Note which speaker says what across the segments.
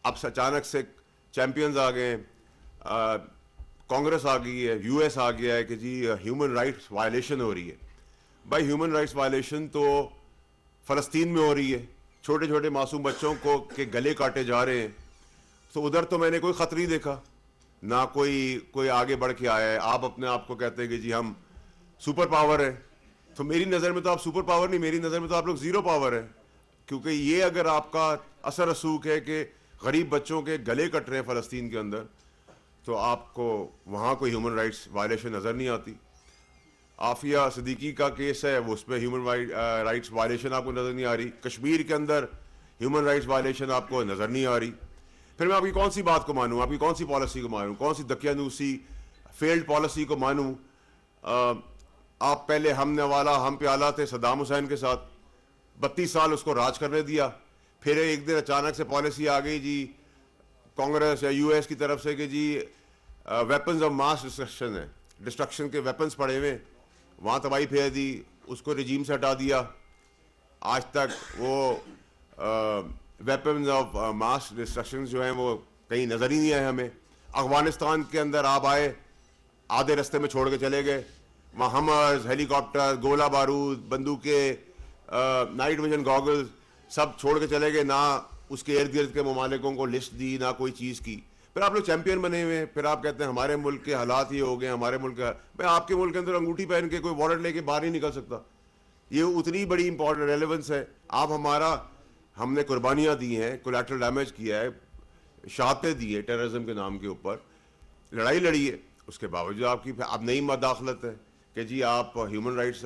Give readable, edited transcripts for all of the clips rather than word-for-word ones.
Speaker 1: اب اچانک سے چیمپئنز آ گئے ہیں, کانگریس آ گئی ہے, یو ایس آ گیا ہے کہ جی ہیومن رائٹس وائلیشن ہو رہی ہے. بھائی ہیومن رائٹس وائلیشن تو فلسطین میں ہو رہی ہے, چھوٹے چھوٹے معصوم بچوں کو کے گلے کاٹے جا رہے ہیں. تو ادھر تو میں نے کوئی خط نہیں دیکھا, نہ کوئی آگے بڑھ کے آیا ہے. آپ اپنے آپ کو کہتے ہیں کہ جی ہم سپر پاور ہیں, تو میری نظر میں تو آپ سپر پاور نہیں, میری نظر میں تو آپ لوگ زیرو پاور ہیں. کیونکہ یہ اگر آپ کا اثر رسوخ ہے کہ غریب بچوں کے گلے کٹ رہے ہیں فلسطین کے اندر, تو آپ کو وہاں کوئی ہیومن رائٹس وائلیشن نظر نہیں آتی. عافیہ صدیقی کا کیس ہے, وہ اس پہ ہیومن رائٹس وائلیشن آپ کو نظر نہیں آ رہی. کشمیر کے اندر ہیومن رائٹس وائلیشن آپ کو نظر نہیں آ رہی. پھر میں آپ کی کون سی بات کو مانوں, آپ کی کون سی پالیسی کو مانوں, کون سی دقیانوسی فیلڈ پالیسی کو مانوں؟ آپ پہلے ہم نوالا ہم پیالہ تھے صدام حسین کے ساتھ, 32 سال اس کو راج کرنے دیا. پھر ایک دن اچانک سے پالیسی آ گئی جی کانگریس یا یو ایس کی طرف سے کہ جی ویپنز آف ماس ڈسٹرکشن کے ویپنز پڑے ہوئے, وہاں تباہی پھیر دی, اس کو رجیم سے ہٹا دیا. آج تک وہ ویپنز آف ماس ڈسٹرکشن جو ہیں وہ کہیں نظر ہی نہیں آئے ہمیں. افغانستان کے اندر آپ آئے, آدھے رستے میں چھوڑ کے چلے گئے. وہاں ہمرز, ہیلی کاپٹر, گولہ بارود, بندوقیں, نائٹ ویژن گاگلز سب چھوڑ کے چلے گئے. نہ اس کے ارد گرد کے ممالکوں کو لسٹ دی, نہ کوئی چیز کی. پھر آپ لوگ چیمپئن بنے ہوئے ہیں, پھر آپ کہتے ہیں ہمارے ملک کے حالات یہ ہو گئے, ہمارے ملک کا. بھائی آپ کے ملک کے اندر انگوٹھی پہن کے کوئی وارنٹ لے کے باہر نہیں نکل سکتا. یہ اتنی بڑی امپورٹنٹ ریلیونس ہے. آپ ہم نے قربانیاں دی ہیں, کولیٹرل ڈیمیج کیا ہے, شہادتیں دی ہیں ٹیررزم کے نام کے اوپر, لڑائی لڑی ہے. اس کے باوجود آپ کی اب نئی مداخلت ہے کہ جی آپ ہیومن رائٹس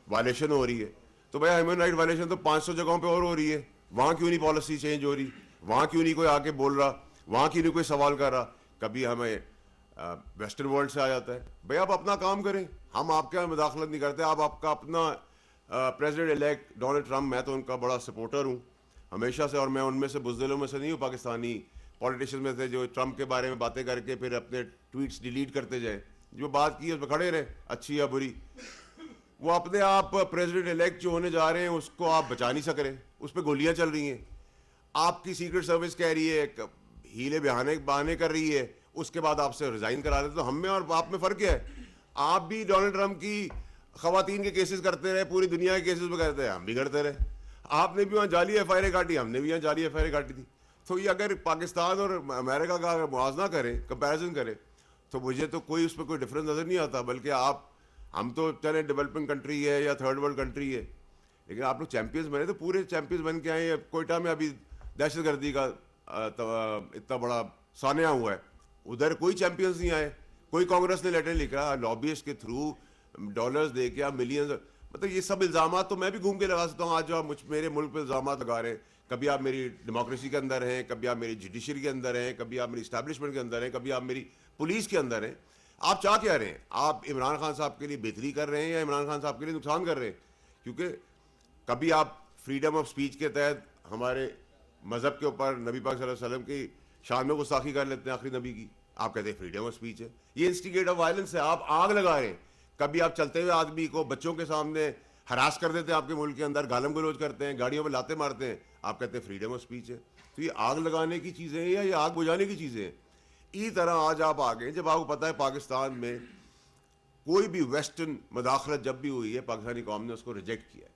Speaker 1: وائلیشن ہو رہی ہے. تو بھائی ہیومن رائٹ وائلیشن تو 500 جگہوں پہ اور ہو رہی ہے, وہاں کیوں نہیں پالیسی چینج ہو رہی, وہاں کیوں نہیں کوئی آ کے بول رہا, وہاں کیوں نہیں کوئی سوال کر رہا. کبھی ہمیں ویسٹرن ورلڈ سے آ جاتا ہے. بھائی آپ اپنا کام کریں, ہم آپ کے مداخلت نہیں کرتے. آپ کا اپنا پریزیڈنٹ الیکٹ ڈونلڈ ٹرمپ, میں تو ان کا بڑا سپورٹر ہوں ہمیشہ سے, اور میں ان میں سے بزدلوں میں سے نہیں ہوں پاکستانی پولیٹیشین میں سے جو ٹرمپ کے بارے میں باتیں کر کے پھر اپنے ٹویٹس ڈیلیٹ کرتے جائیں. جو بات کی اس پہ کھڑے رہے, اچھی یا بری. وہ اپنے آپ پریزیڈنٹ الیکٹ جو ہونے جا رہے ہیں اس کو آپ بچا نہیں سک رہے, اس پہ گولیاں چل رہی ہیں. آپ کی سیکرٹ سروس کہہ رہی ہے, ہیلے بہانے کر رہی ہے, اس کے بعد آپ سے ریزائن کرا دیتے. تو ہم میں اور آپ میں فرق کیا ہے؟ آپ بھی ڈونلڈ ٹرمپ کی خواتین کے کیسز کرتے رہے, پوری دنیا کے کیسز پہ کرتے رہے, ہم بھی کرتے رہے. آپ نے بھی وہاں جعلی ایف آئی آر کاٹی, ہم نے بھی وہاں جعلی ایف آئی آر کاٹی تھی. تو یہ اگر پاکستان اور امریکہ کا اگر موازنہ کریں, کمپیریزن کریں, تو مجھے تو کوئی اس پہ کوئی ڈفرینس نظر نہیں آتا. بلکہ ہم تو چلے ڈیولپنگ کنٹری ہے یا تھرڈ ورلڈ کنٹری ہے, لیکن آپ لوگ چیمپئنز بنے تو پورے چیمپئنز بن کے آئے. کوئٹہ میں ابھی دہشت گردی کا اتنا بڑا سانحہ ہوا ہے, ادھر کوئی چیمپئنز نہیں آئے, کوئی کانگریس نے لیٹر لکھا, لابیسٹ کے تھرو ڈالرز دے کے آپ ملینز. مطلب یہ سب الزامات تو میں بھی گھوم کے لگا سکتا ہوں. آج جو آپ میرے ملک پہ الزامات لگا رہے ہیں, کبھی آپ میری ڈیموکریسی کے اندر ہیں, کبھی آپ میری جوڈیشری کے اندر ہیں, کبھی آپ میری اسٹیبلشمنٹ کے اندر ہیں, کبھی آپ میری پولیس کے اندر ہیں. آپ چاہ کیا رہے ہیں؟ آپ عمران خان صاحب کے لیے بہتری کر رہے ہیں یا عمران خان صاحب کے لیے نقصان کر رہے ہیں؟ کیونکہ کبھی آپ فریڈم آف اسپیچ کے تحت ہمارے مذہب کے اوپر نبی پاک صلی اللہ علیہ وسلم کی شان میں گستاخی کر لیتے ہیں, آخری نبی کی. آپ کہتے ہیں فریڈم آف اسپیچ ہے. یہ انسٹیگیٹ آف وائلنس ہے, آپ آگ لگا رہے ہیں. کبھی آپ چلتے ہوئے آدمی کو بچوں کے سامنے ہراس کر دیتے ہیں, آپ کے ملک کے اندر گالم گلوچ کرتے ہیں, گاڑیوں پہ لاتے مارتے ہیں, آپ کہتے ہیں فریڈم آف اسپیچ ہے. تو یہ آگ لگانے کی چیزیں ہیں یا یہ آگ بجھانے کی چیزیں ہیں؟ اسی طرح آج آپ آگے, جب آپ کو پتہ ہے پاکستان میں کوئی بھی ویسٹرن مداخلت جب بھی ہوئی ہے, پاکستانی قوم نے اس کو ریجیکٹ کیا ہے.